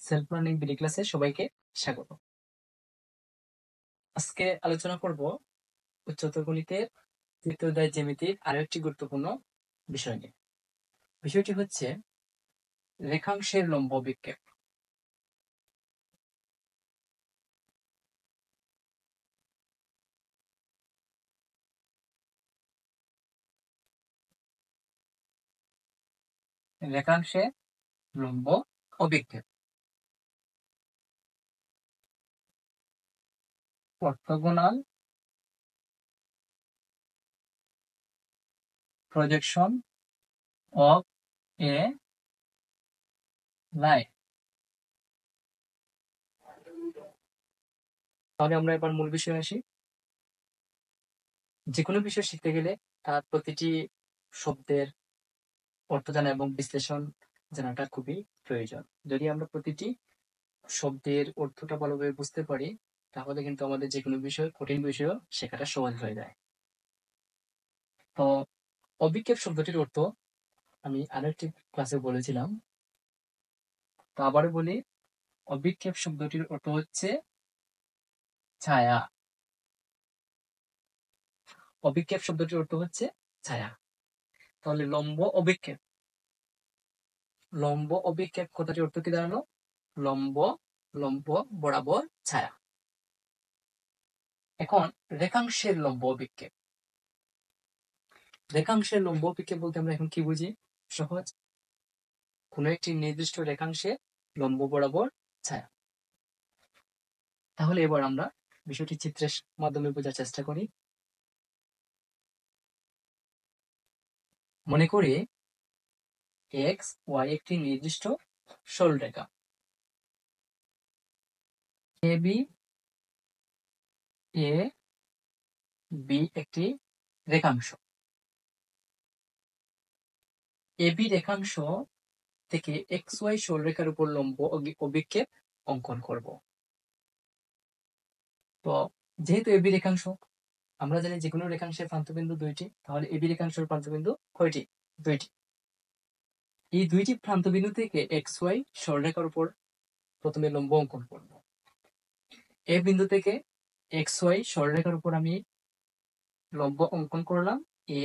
Self learning BD ক্লাসে সবাইকে স্বাগত। আজকে আলোচনা করব উচ্চতর গণিতের তৃতীয় অধ্যায় জ্যামিতির আরো একটি গুরুত্বপূর্ণ বিষয় নিয়ে। বিষয়টি হচ্ছে রেখাংশের লম্ব বিক্ষেপ। রেখাংশের লম্ব অভিক্ষেপ orthogonal projection of A line. তাহলে আমরা এবার মূল বিষয়ে আসি। যে কোনো বিষয় শিখতে গেলে তার প্রতিটি শব্দের অর্থ জানা এবং বিশ্লেষণ জানাটা খুবই প্রয়োজন। যদি আমরা প্রতিটি শব্দের অর্থটা ভালোভাবে বুঝতে পারি তাহলে কিন্তু আমাদের যে কোনো বিষয়, কঠিন বিষয় শেখাটা সহজ হয়ে যায়। তো অভিক্ষেপ শব্দটির অর্থ আমি আরেকটি ক্লাসে বলেছিলাম, তো আবারও বলি, অভিক্ষেপ শব্দটির অর্থ হচ্ছে ছায়া। অভিক্ষেপ শব্দটির অর্থ হচ্ছে ছায়া। তাহলে লম্ব অভিক্ষেপ, লম্ব অভিক্ষেপ কথাটির অর্থ কি দাঁড়ালো? লম্ব, লম্ব বরাবর ছায়া। এখন রেখাংশের লম্ব অভিক্ষেপ। রেখাংশের লম্ব অভিক্ষেপ বলতে আমরা এখন কি বুঝি? সহজ, কোনো একটি নির্দিষ্ট রেখাংশে লম্ব বরাবর ছায়া। তাহলে এবার আমরা বিষয়টি চিত্রের মাধ্যমে বোঝার চেষ্টা করি। মনে করি এক্স ওয়াই একটি নির্দিষ্ট সরলরেখা, এ বি, এ বি একটি রেখাংশ। এ বি রেখাংশ থেকে এক্স ওয়াই সরলরেখার উপর লম্ব অভিক্ষেপ অঙ্কন করব। তো যেহেতু এ বি রেখাংশ, আমরা জানি যে কোনো রেখাংশের প্রান্তবিন্দু দুইটি, তাহলে এ বি রেখাংশের প্রান্তবিন্দু কয়টি? দুইটি। এই দুইটি প্রান্তবিন্দু থেকে এক্স ওয়াই সরলরেখার উপর প্রথমে লম্ব অঙ্কন করব। এ বিন্দু থেকে এক্স ওয়াই সরলরেখার উপর আমি লম্ব অঙ্কন করলাম এ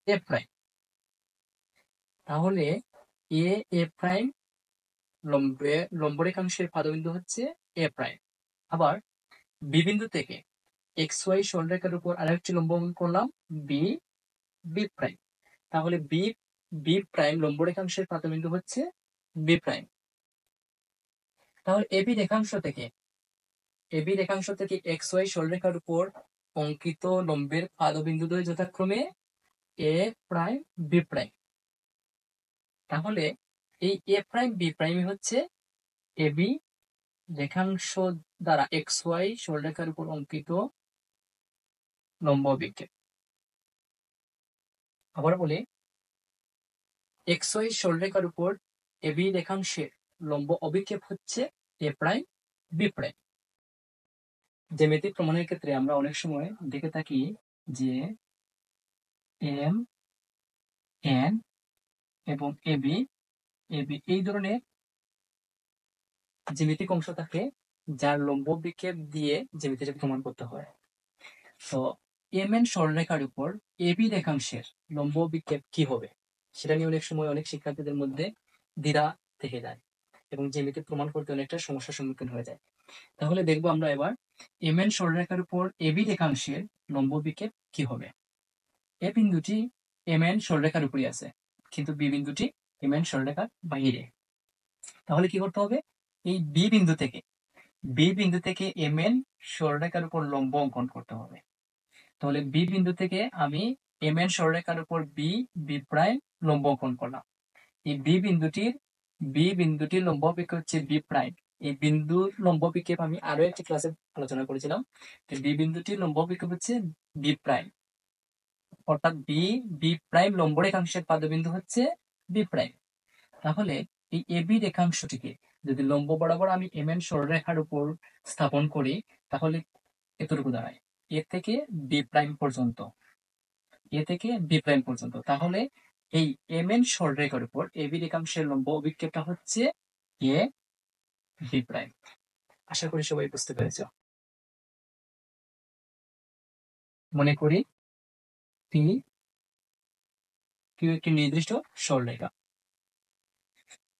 এ প্রাইম। তাহলে এ এ প্রাইম লম্ব রেখাংশের পাদবিন্দু হচ্ছে এ প্রাইম। আবার বি বিন্দু থেকে এক্স ওয়াই সরলরেখার উপর আরেকটি লম্ব অঙ্কন করলাম বি বি প্রাইম। তাহলে বি বি প্রাইম লম্ব রেখাংশের পাদবিন্দু হচ্ছে বি প্রাইম। তাহলে এবি রেখাংশ থেকে এক্স ওয়াই সরলরেখার উপর অঙ্কিত লম্বের পাদবিন্দুদ্বয় যথাক্রমে এ প্রাইম বি প্রাইম। তাহলে এই এ প্রাইম বি প্রাইম হচ্ছে এবি রেখাংশ দ্বারা এক্স ওয়াই সরলরেখার উপর অঙ্কিত লম্ব অভিক্ষেপ। আবার বলি, এক্স ওয়াই সরলরেখার উপর এবি রেখাংশের লম্ব অভিক্ষেপ হচ্ছে এ প্রাইম বি প্রাইম। জ্যামিতিক প্রমাণের ক্ষেত্রে আমরা অনেক সময় দেখে থাকি যে এম এন এবং এবি এই ধরনের জ্যামিতিক অংশ থাকে যার লম্ব বিক্ষেপ দিয়ে জ্যামিতিটা প্রমাণ করতে হয়। তো এম এন সরলরেখার উপর এবি রেখাংশের লম্ব বিক্ষেপ কি হবে সেটা নিয়ে অনেক সময় অনেক শিক্ষার্থীদের মধ্যে দ্বিধা থেকে যায় এবং জ্যামিতি প্রমাণ করতে অনেকটা সমস্যার সম্মুখীন হয়ে যায়। তাহলে দেখবো আমরা এবার এম এন সরলরেখার উপর এবি রেখাংশের লম্ব বিক্ষেপ কি হবে। এ বিন্দুটি এম এন সরলরেখার উপরই আছে, কিন্তু বি বিন্দুটি এম এন সরলরেখার বাইরে। তাহলে কি করতে হবে? এই বি বিন্দু থেকে এম এন সরলরেখার উপর লম্ব অঙ্কন করতে হবে। তাহলে বি বিন্দু থেকে আমি এম এন সরলরেখার উপর বি বি প্রাইম লম্ব অঙ্কন করলাম। এই বি বিন্দুটির লম্ব অভিক্ষেপ হচ্ছে বি প্রাইম। এই বিন্দুর লম্ব বিক্ষেপ আমি আরো একটি ক্লাসে আলোচনা করেছিলাম। বি বিন্দুটির লম্ব বিক্ষেপ হচ্ছে বি প্রাইম, অর্থাৎ বি প্রাইম লম্ব রেখাংশের পাদবিন্দু হচ্ছে বি প্রাইম। তাহলে এই এবি রেখাংশটিকে যদি লম্ব বরাবর আমি এম এন সরলরেখার উপর স্থাপন করি তাহলে এতটুকু দাঁড়ায় এ থেকে বি প্রাইম পর্যন্ত। তাহলে এই এম এন সরলরেখার উপর এবি রেখাংশের লম্ব অভিক্ষেপটা হচ্ছে এ ভি প্রাইম। আশা করি সবাই বুঝতে পেরেছ। মনে করি পি কিউ একটি নির্দিষ্ট সরলরেখা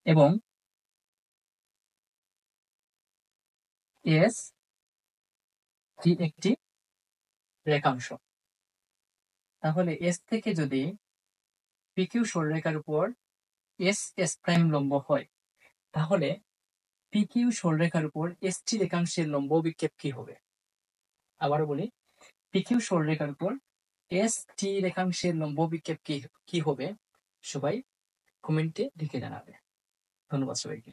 এবং এস টি একটি রেখাংশ। তাহলে এস থেকে যদি পি কিউ সরলরেখার উপর এস এস প্রাইম লম্ব হয়, তাহলে পি কিউ সরলরেখার উপর এস টি রেখাংশের লম্ব বিক্ষেপ কি হবে? আবারও বলি, পি কিউ সরলরেখার উপর এস টি রেখাংশের লম্ব বিক্ষেপ কি হবে? সবাই কমেন্টে লিখে জানাবে। ধন্যবাদ সবাইকে।